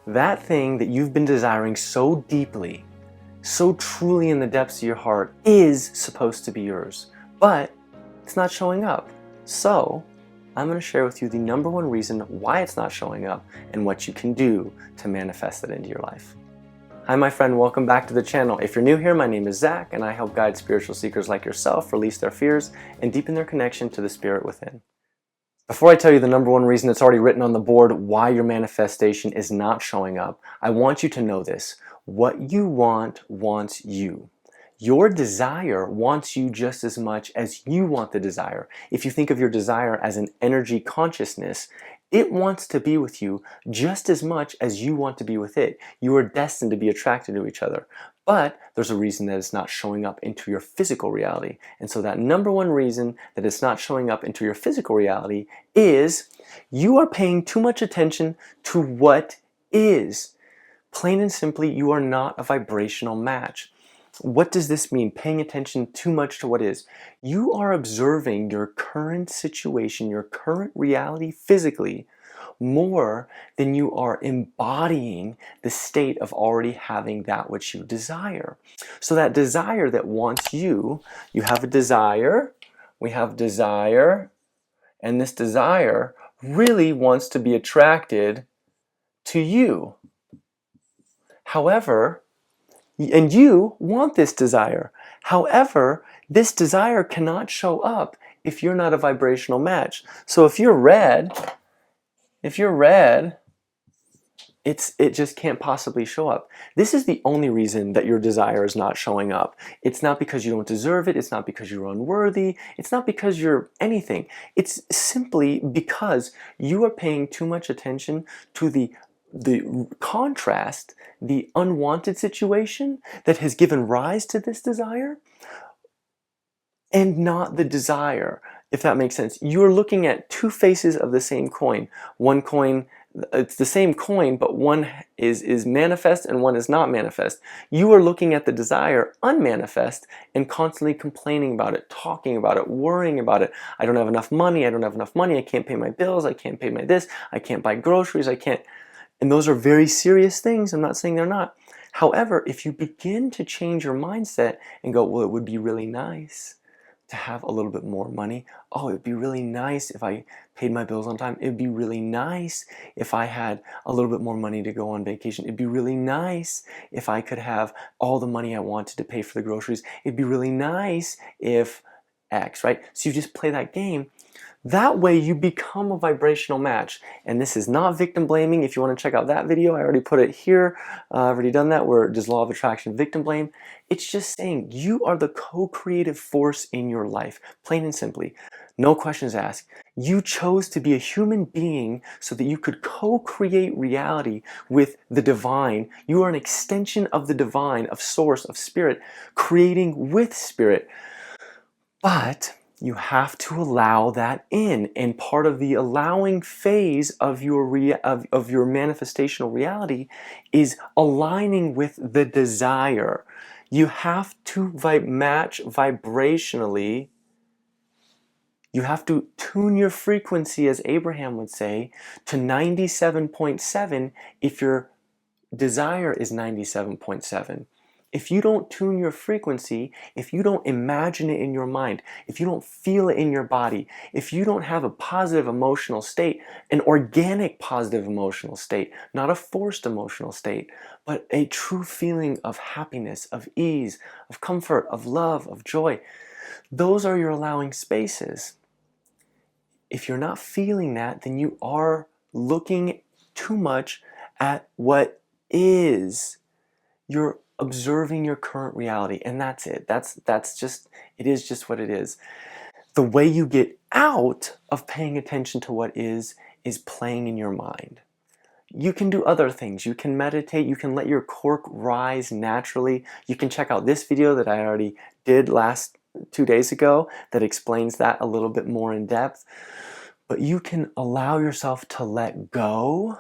that thing that you've been desiring so deeply, so truly in the depths of your heart, is supposed to be yours, but it's not showing up. So I'm going to share with you the number one reason why it's not showing up and what you can do to manifest it into your life. Hi my friend, welcome back to the channel. If you're new here, my name is Zach and I help guide spiritual seekers like yourself release their fears and deepen their connection to the spirit within. Before I tell you the number one reason that's already written on the board why your manifestation is not showing up, I want you to know this. What you want wants you. Your desire wants you just as much as you want the desire. If you think of your desire as an energy consciousness, it wants to be with you just as much as you want to be with it. You are destined to be attracted to each other. But there's a reason that it's not showing up into your physical reality. And so that number one reason that it's not showing up into your physical reality is you are paying too much attention to what is. Plain and simply, you are not a vibrational match. What does this mean? Paying attention too much to what is. You are observing your current situation, your current reality physically, more than you are embodying the state of already having that which you desire. So that desire that wants you have a desire, we have desire, and this desire really wants to be attracted to you. However, and you want this desire. However, this desire cannot show up if you're not a vibrational match. So if you're red, it just can't possibly show up. This is the only reason that your desire is not showing up. It's not because you don't deserve it. It's not because you're unworthy. It's not because you're anything. It's simply because you are paying too much attention to the contrast, the unwanted situation that has given rise to this desire, and not the desire, if that makes sense. You're looking at two faces of the same coin. One coin, it's the same coin, but one is manifest and one is not manifest. You are looking at the desire unmanifest and constantly complaining about it, talking about it, worrying about it. I don't have enough money, I don't have enough money, I can't pay my bills, I can't pay my this, I can't buy groceries, I can't. And those are very serious things. I'm not saying they're not. However, if you begin to change your mindset and go, well, it would be really nice to have a little bit more money. Oh, it'd be really nice if I paid my bills on time. It'd be really nice if I had a little bit more money to go on vacation. It'd be really nice if I could have all the money I wanted to pay for the groceries. It'd be really nice if X, right? So you just play that game. That way you become a vibrational match. And this is not victim blaming. If you want to check out that video, I already put it here. I've already done that, where does law of attraction victim blame? It's just saying you are the co-creative force in your life, plain and simply. No questions asked. You chose to be a human being so that you could co-create reality with the divine. You are an extension of the divine, of source, of spirit, creating with spirit. But you have to allow that in, and part of the allowing phase of your manifestational reality is aligning with the desire. You have to match vibrationally. You have to tune your frequency, as Abraham would say, to 97.7 if your desire is 97.7. If you don't tune your frequency, if you don't imagine it in your mind, if you don't feel it in your body, if you don't have a positive emotional state, an organic positive emotional state, not a forced emotional state, but a true feeling of happiness, of ease, of comfort, of love, of joy, those are your allowing spaces. If you're not feeling that, then you are looking too much at what is. You're observing your current reality, and that's it. That's just, it is just what it is. The way you get out of paying attention to what is playing in your mind. You can do other things. You can meditate. You can let your cork rise naturally. You can check out this video that I already did 2 days ago that explains that a little bit more in depth. But you can allow yourself to let go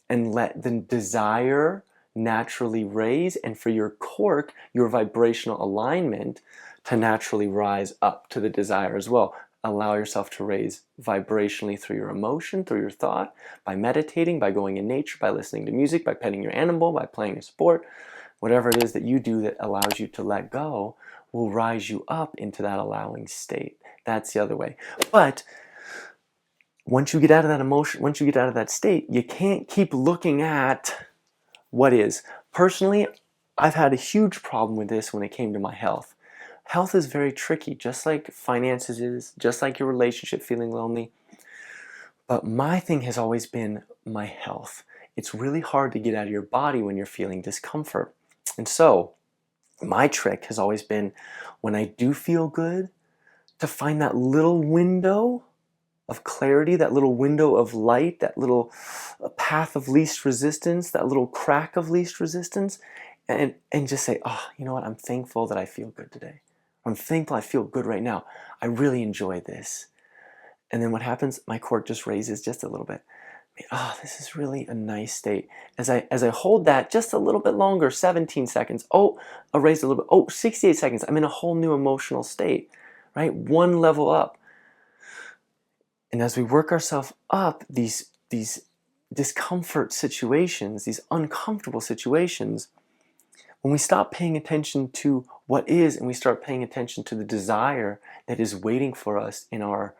and let the desire naturally raise, and for your cork, your vibrational alignment, to naturally rise up to the desire as well. allow yourself to raise vibrationally through your emotion, through your thought, by meditating, by going in nature, by listening to music, by petting your animal, by playing a sport. Whatever it is that you do that allows you to let go will rise you up into that allowing state. That's the other way. But once you get out of that emotion, once you get out of that state, you can't keep looking at what is. Personally, I've had a huge problem with this when it came to my health. Health is very tricky, just like finances is, just like your relationship feeling lonely. But my thing has always been my health. It's really hard to get out of your body when you're feeling discomfort. And so, my trick has always been, when I do feel good, to find that little window of clarity, that little window of light, that little path of least resistance, that little crack of least resistance, and just say, oh, you know what, I'm thankful that I feel good today. I'm thankful I feel good right now. I really enjoy this. And then what happens? My cork just raises just a little bit. Oh, this is really a nice state. As I hold that just a little bit longer, 17 seconds. Oh, I raised a little bit. Oh, 68 seconds. I'm in a whole new emotional state, right? One level up. And as we work ourselves up, these discomfort situations, these uncomfortable situations, when we stop paying attention to what is and we start paying attention to the desire that is waiting for us in our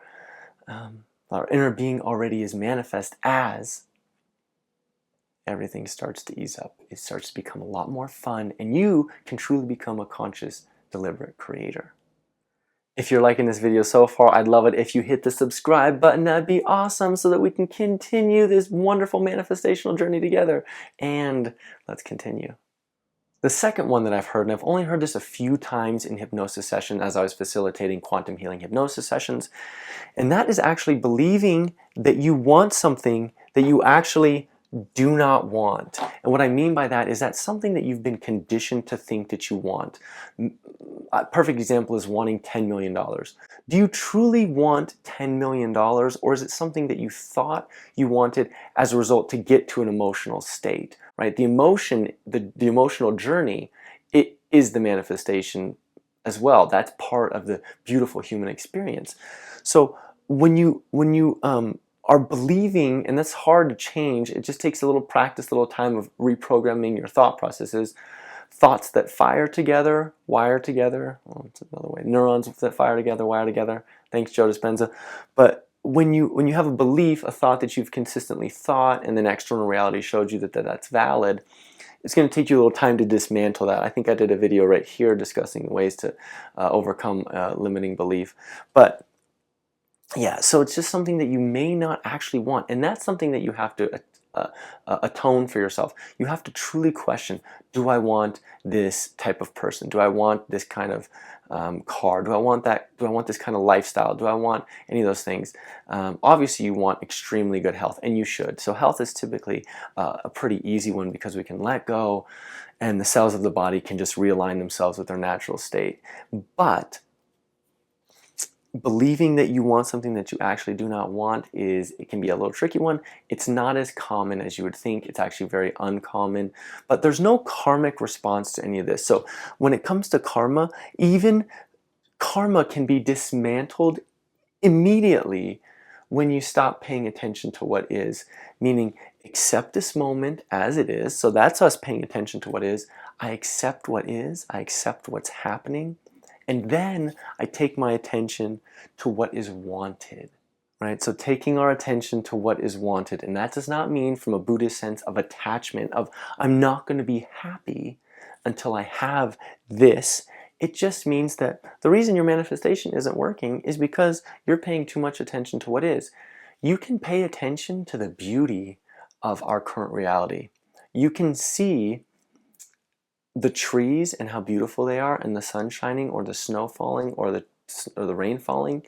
inner being already is manifest as, everything starts to ease up. It starts to become a lot more fun, and you can truly become a conscious, deliberate creator. If you're liking this video so far, I'd love it if you hit the subscribe button. That'd be awesome, so that we can continue this wonderful manifestational journey together. And let's continue. The second one that I've heard, and I've only heard this a few times in hypnosis sessions as I was facilitating quantum healing hypnosis sessions, and that is actually believing that you want something that you actually do not want. And what I mean by that is that's something that you've been conditioned to think that you want. A perfect example is wanting $10 million. Do you truly want $10 million, or is it something that you thought you wanted as a result to get to an emotional state, right? The emotion, the emotional journey, it is the manifestation as well. That's part of the beautiful human experience. So when you are believing, and that's hard to change, it just takes a little practice, a little time of reprogramming your thought processes. Thoughts that fire together, wire together. Oh, it's another way. Neurons that fire together, wire together. Thanks, Joe Dispenza. But when you have a belief, a thought that you've consistently thought, and then external reality showed you that that's valid, it's going to take you a little time to dismantle that. I think I did a video right here discussing ways to overcome limiting belief. But yeah, so it's just something that you may not actually want, and that's something that you have to atone for yourself. You have to truly question, do I want this type of person? Do I want this kind of car? Do I want that? Do I want this kind of lifestyle? Do I want any of those things? Obviously, you want extremely good health, and you should. So health is typically a pretty easy one because we can let go, and the cells of the body can just realign themselves with their natural state. But believing that you want something that you actually do not want it can be a little tricky one. It's not as common as you would think. It's actually very uncommon, but there's no karmic response to any of this. So when it comes to karma, even karma can be dismantled immediately when you stop paying attention to what is, meaning accept this moment as it is. So that's us paying attention to what is. I accept what is. I accept what's happening. And then I take my attention to what is wanted, right? So taking our attention to what is wanted, and that does not mean from a Buddhist sense of attachment, of I'm not going to be happy until I have this. It just means that the reason your manifestation isn't working is because you're paying too much attention to what is. You can pay attention to the beauty of our current reality. You can see the trees and how beautiful they are, and the sun shining, or the snow falling, or the rain falling,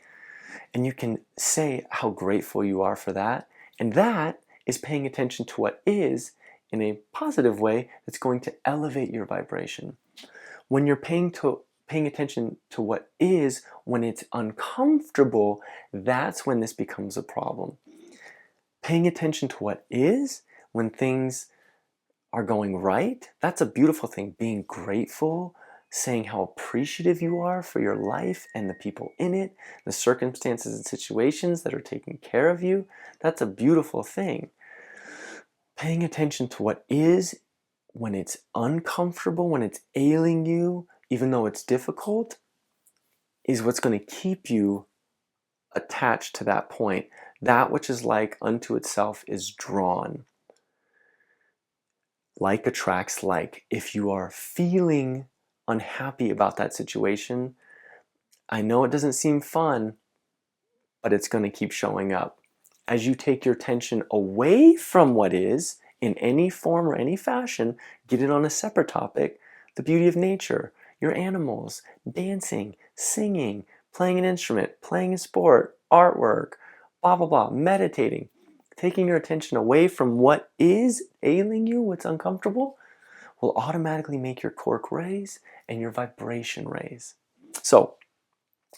and you can say how grateful you are for that, and that is paying attention to what is in a positive way that's going to elevate your vibration. When you're paying attention to what is when it's uncomfortable, that's when this becomes a problem. Paying attention to what is when things are going right, that's a beautiful thing. Being grateful, saying how appreciative you are for your life and the people in it, the circumstances and situations that are taking care of you. That's a beautiful thing. Paying attention to what is, when it's uncomfortable, when it's ailing you, even though it's difficult, is what's going to keep you attached to that point. That which is like unto itself is drawn. Like attracts like. If you are feeling unhappy about that situation, I know it doesn't seem fun, but it's going to keep showing up. As you take your attention away from what is, in any form or any fashion, get it on a separate topic, the beauty of nature, your animals, dancing, singing, playing an instrument, playing a sport, artwork, blah, blah, blah, meditating, taking your attention away from what is ailing you, what's uncomfortable, will automatically make your cork raise and your vibration raise. So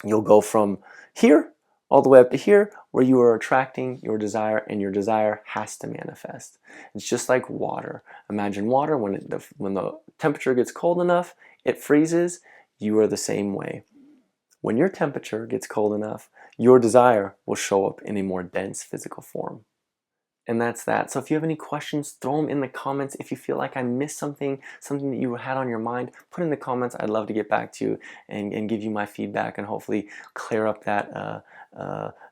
you'll go from here all the way up to here, where you are attracting your desire, and your desire has to manifest. It's just like water. Imagine water, when the temperature gets cold enough, it freezes. You are the same way. When your temperature gets cold enough, your desire will show up in a more dense physical form. And that's that. So if you have any questions, throw them in the comments. If you feel like I missed something that you had on your mind, put in the comments. I'd love to get back to you and give you my feedback and hopefully clear up that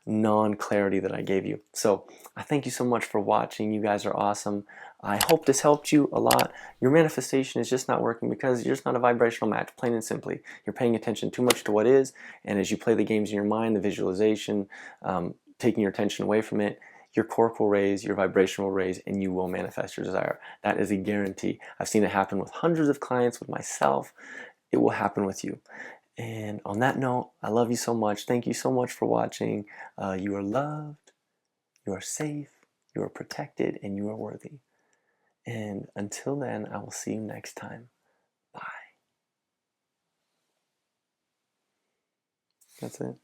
non-clarity that I gave you. So I thank you so much for watching. You guys are awesome. I hope this helped you a lot. Your manifestation is just not working because you're just not a vibrational match, plain and simply. You're paying attention too much to what is, and as you play the games in your mind, the visualization, taking your attention away from it, your cork will raise, your vibration will raise, and you will manifest your desire. That is a guarantee. I've seen it happen with hundreds of clients, with myself. It will happen with you. And on that note, I love you so much. Thank you so much for watching. You are loved, you are safe, you are protected, and you are worthy. And until then, I will see you next time. Bye. That's it.